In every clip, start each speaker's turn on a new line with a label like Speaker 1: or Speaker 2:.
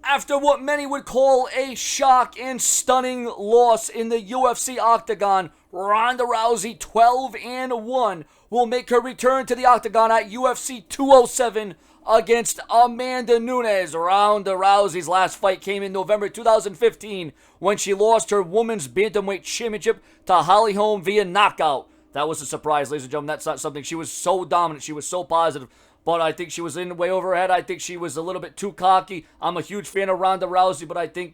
Speaker 1: After what many would call a shock and stunning loss in the UFC octagon, Ronda Rousey, 12-1, will make her return to the octagon at UFC 207 against Amanda Nunes. Ronda Rousey's last fight came in November 2015 when she lost her women's bantamweight championship to Holly Holm via knockout. That was a surprise, ladies and gentlemen. That's not something. She was so dominant. She was so positive. But I think she was in way over her head. I think she was a little bit too cocky. I'm a huge fan of Ronda Rousey, but I think,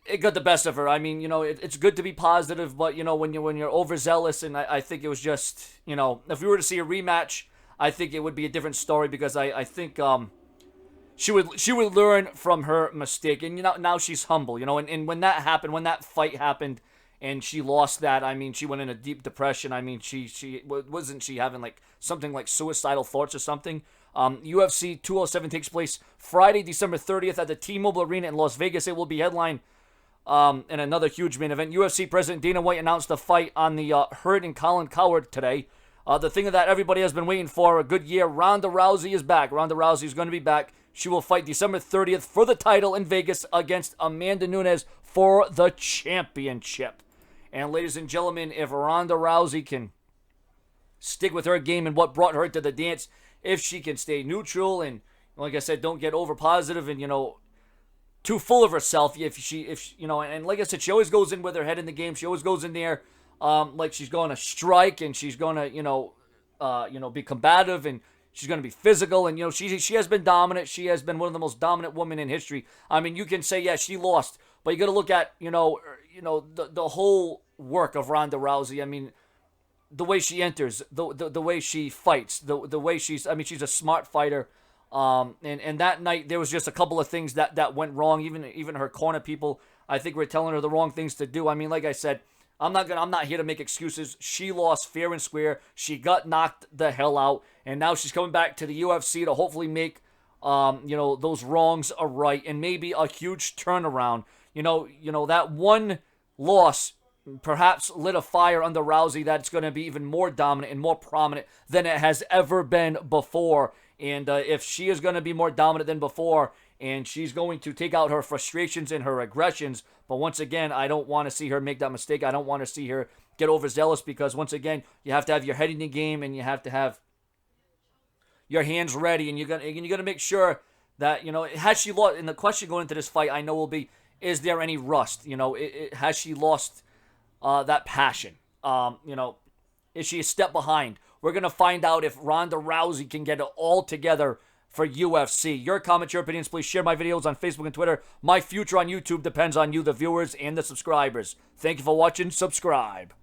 Speaker 1: it got the best of her. I mean, it's good to be positive, but, when you're overzealous, and I think it was just, if we were to see a rematch, I think it would be a different story because I think she would learn from her mistake. And, now she's humble, and when that happened, when that fight happened, and she lost that, I mean, she went in a deep depression. I mean, wasn't she having like something like suicidal thoughts or something? UFC 207 takes place Friday, December 30th at the T-Mobile Arena in Las Vegas. It will be headlined in another huge main event. UFC President Dana White announced the fight on the Hurt and Colin Cowherd today. The thing that everybody has been waiting for, a good year, Ronda Rousey is back. Ronda Rousey is going to be back. She will fight December 30th for the title in Vegas against Amanda Nunes for the championship. And ladies and gentlemen, if Ronda Rousey can stick with her game and what brought her to the dance, if she can stay neutral and, like I said, don't get over positive and, too full of herself, and like I said, she always goes in with her head in the game. She always goes in there like she's going to strike and she's going to, be combative and she's going to be physical. And, she has been dominant. She has been one of the most dominant women in history. I mean, you can say, yeah, she lost, but you got to look at, the whole work of Ronda Rousey. I mean, the way she enters, the way she fights, the way she's a smart fighter. And that night there was just a couple of things that went wrong. Even her corner people, I think, were telling her the wrong things to do. I mean, like I said, I'm not here to make excuses. She lost fair and square. She got knocked the hell out, and now she's coming back to the UFC to hopefully make those wrongs are right and maybe a huge turnaround. That one loss perhaps lit a fire under Rousey that's going to be even more dominant and more prominent than it has ever been before. And if she is going to be more dominant than before, and she's going to take out her frustrations and her aggressions, but once again, I don't want to see her make that mistake. I don't want to see her get overzealous because, once again, you have to have your head in the game and you have to have your hands ready, and you're gonna make sure that, has she lost? And the question going into this fight, I know, will be, is there any rust? Has she lost that passion? Is she a step behind? We're going to find out if Ronda Rousey can get it all together for UFC. Your comments, your opinions, please share my videos on Facebook and Twitter. My future on YouTube depends on you, the viewers and the subscribers. Thank you for watching. Subscribe.